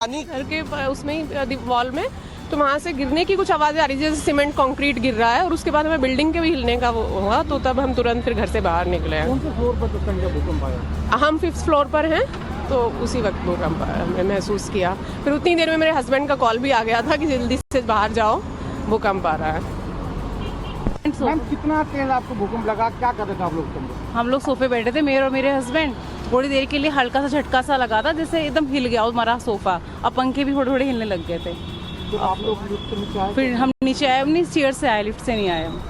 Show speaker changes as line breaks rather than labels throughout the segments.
घर के उसमें ही वॉल में, तो वहाँ से गिरने की कुछ आवाज़ें आ रही थी, जैसे सीमेंट कंक्रीट गिर रहा है, और उसके बाद हमें बिल्डिंग के भी हिलने का वो हुआ, तो तब हम तुरंत फिर घर से बाहर निकले हैं।
कौन से फ्लोर पर भूकंप आया?
हम 5th फ्लोर पर हैं, तो उसी वक्त भूकंप हमने महसूस किया। फिर उतनी देर में मेरे हस्बैंड का कॉल भी आ गया था कि जल्दी से बाहर जाओ, भूकंप आ रहा है।
मैम, कितना तेज आपको भूकंप लगा? क्या कर रहे थे आप लोग?
हम लोग सोफे बैठे थे, मेरे और मेरे हस्बैंड। थोड़ी देर के लिए हल्का सा झटका सा लगा था, जैसे एकदम हिल गया हमारा सोफा, और पंखे भी थोड़े थोड़े हिलने लग गए थे।
तो आप लोग लिफ्ट से नीचे आए?
फिर हम नीचे आए, अपनी चेयर से आए, लिफ्ट से नहीं आए हम।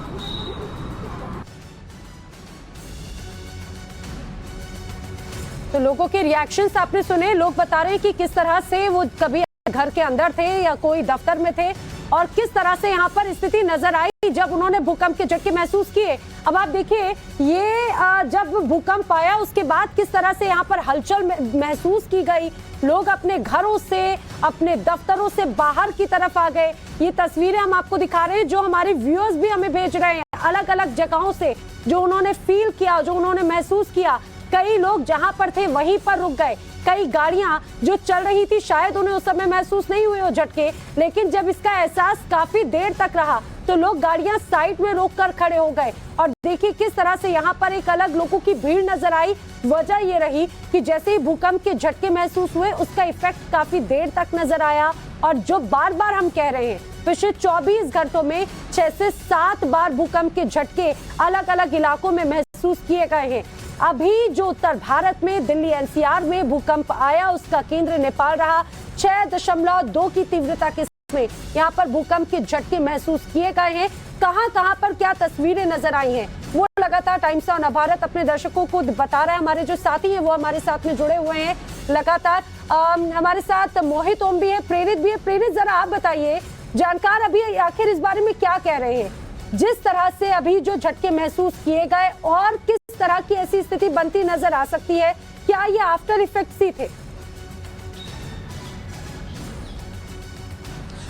तो लोगों के रिएक्शंस आपने सुने। लोग बता रहे हैं कि किस तरह से वो कभी घर के अंदर थे या कोई दफ्तर में थे, और किस तरह से यहाँ पर स्थिति नजर आई जब उन्होंने भूकंप के झटके महसूस किए। अब आप देखिए, ये जब भूकंप आया उसके बाद किस तरह से यहाँ पर हलचल महसूस की गई। लोग अपने घरों से, अपने दफ्तरों से बाहर की तरफ आ गए। ये तस्वीरें हम आपको दिखा रहे हैं, जो हमारे व्यूअर्स भी हमें भेज रहे हैं अलग अलग जगहों से, जो उन्होंने फील किया, जो उन्होंने महसूस किया। कई लोग जहां पर थे वहीं पर रुक गए। कई गाड़ियां जो चल रही थी शायद उन्हें उस समय महसूस नहीं हुए वो झटके, लेकिन जब इसका एहसास काफी देर तक रहा तो लोग गाड़ियां साइड में रोककर खड़े हो गए। और देखिए किस तरह से यहाँ पर एक अलग लोगों की भीड़ नजर आई। वजह ये रही कि जैसे ही भूकंप के झटके महसूस हुए, उसका इफेक्ट काफी देर तक नजर आया। और जो बार बार हम कह रहे हैं, पिछले 24 घंटों में 6 से 7 बार भूकंप के झटके अलग अलग इलाकों में महसूस किए गए हैं। अभी जो उत्तर भारत में दिल्ली एनसीआर में भूकंप आया, उसका केंद्र नेपाल रहा। 6.2 की तीव्रता के में यहाँ पर भूकंप के झटके महसूस किए गए हैं। कहां पर क्या तस्वीरें नजर आई हैं, वो लगातार टाइम्स ऑफ नवभारत अपने दर्शकों को बता रहा है। हमारे जो साथी हैं वो हमारे साथ में जुड़े हुए हैं लगातार। हमारे साथ मोहित ओम भी है, प्रेरित भी है। प्रेरित, जरा आप बताइए, जानकार अभी आखिर इस बारे में क्या कह रहे हैं, जिस तरह से अभी जो झटके महसूस किए गए, और किस तरह की ऐसी स्थिति बनती नजर आ सकती है? क्या ये आफ्टर इफेक्ट्स ही थे?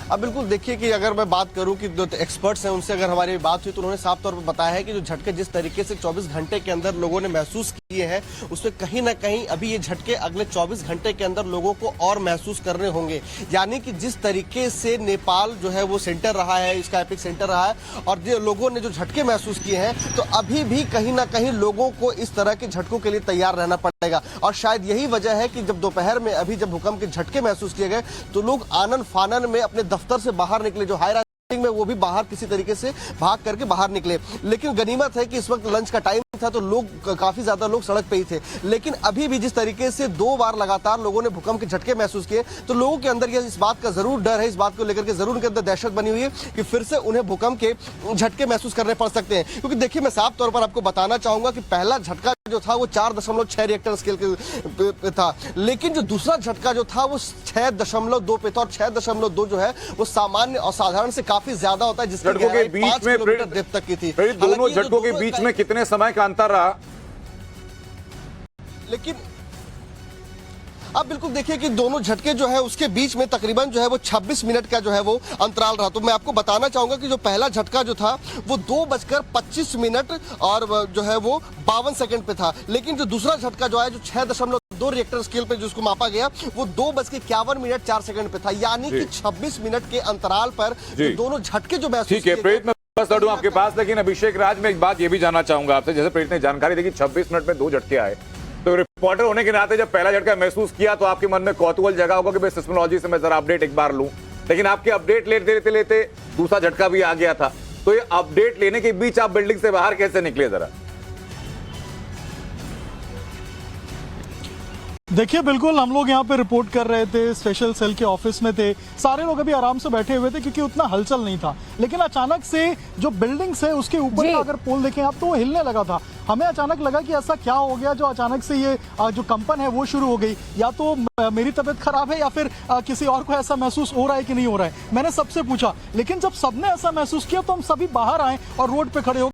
अब बिल्कुल देखिए कि अगर मैं बात करूं कि जो एक्सपर्ट्स हैं उनसे अगर हमारी बात हुई, तो उन्होंने साफ तौर पर बताया है कि जो झटके जिस तरीके से 24 घंटे के अंदर लोगों ने महसूस किए हैं, उसमें कहीं ना कहीं अभी ये झटके अगले 24 घंटे के अंदर लोगों को और महसूस करने होंगे। यानी कि जिस तरीके से नेपाल जो है वो सेंटर रहा है, इसका एपिक सेंटर रहा है, और जो लोगों ने जो झटके महसूस किए हैं, तो अभी भी कहीं ना कहीं लोगों को इस तरह के झटकों के लिए तैयार रहना पड़ेगा। और शायद यही वजह है कि जब दोपहर में अभी जब भूकंप के झटके महसूस किए गए, तो लोग आनन फानन में अपने दफ्तर से बाहर निकले, जो हाई राइजिंग में वो भी बाहर किसी तरीके से भाग करके बाहर निकले। लेकिन गनीमत है कि इस वक्त लंच का टाइम था, तो लोग काफी ज्यादा लोग सड़क पे ही थे। लेकिन अभी भी जिस तरीके से 2 बार लगातार लोगों ने भूकंप के झटके महसूस किए, तो लोगों के अंदर इस बात का जरूर डर है, इस बात को लेकर के जरूर उनके अंदर दहशत बनी हुई है कि फिर से उन्हें भूकंप के झटके महसूस करने पड़ सकते हैं। क्योंकि देखिए, मैं साफ तौर पर आपको बताना चाहूंगा कि पहला झटका जो था वो 4.6 रिएक्टर स्केल के था, लेकिन जो दूसरा झटका जो था वो 6.2 पे था। और 6.2 जो है वो सामान्य और साधारण से काफी ज्यादा होता है, जिसकी गहराई 5 किलोमीटर डेप्थ तक की थी।
दोनों झटकों के बीच में कितने समय का अंतर रहा?
लेकिन अब बिल्कुल देखिए कि दोनों झटके जो है उसके बीच में तकरीबन जो है वो 26 मिनट का जो है वो अंतराल रहा। तो मैं आपको बताना चाहूंगा कि जो पहला झटका जो था वो 2:25 और जो है वो 52 सेकंड पे था। लेकिन जो दूसरा झटका जो है, जो 6.2 रिएक्टर स्केल पे जिसको मापा गया, वो 2:51 पे था। यानी कि 26 मिनट के अंतराल पर दोनों झटके जो महसूस
ठीक है प्रेरित, मैं बस लड़ूं आपके पास। लेकिन अभिषेक राज, में एक बात ये भी जानना चाहूंगा आपसे, जैसे प्रेरित ने जानकारी दी कि 26 मिनट में 2 झटके आए, तो रिपोर्टर होने के नाते जब पहला झटका महसूस किया तो आपके मन में कौतूहल जगा होगा कि भाई सिस्मोलॉजी से मैं जरा अपडेट एक बार लूं। लेकिन आपके अपडेट लेते लेते दूसरा झटका भी आ गया था, तो ये अपडेट लेने के बीच आप बिल्डिंग से बाहर कैसे निकले जरा?
देखिए, बिल्कुल हम लोग यहाँ पे रिपोर्ट कर रहे थे, स्पेशल सेल के ऑफिस में थे, सारे लोग अभी आराम से बैठे हुए थे क्योंकि उतना हलचल नहीं था। लेकिन अचानक से जो बिल्डिंग्स है उसके ऊपर का अगर पोल देखें आप, तो वो हिलने लगा था। हमें अचानक लगा कि ऐसा क्या हो गया जो अचानक से ये जो कंपन है वो शुरू हो गई। या तो मेरी तबीयत खराब है या फिर किसी और को ऐसा महसूस हो रहा है कि नहीं हो रहा है। मैंने सबसे पूछा, लेकिन जब सबने ऐसा महसूस किया तो हम सभी बाहर आए और रोड पे खड़े हो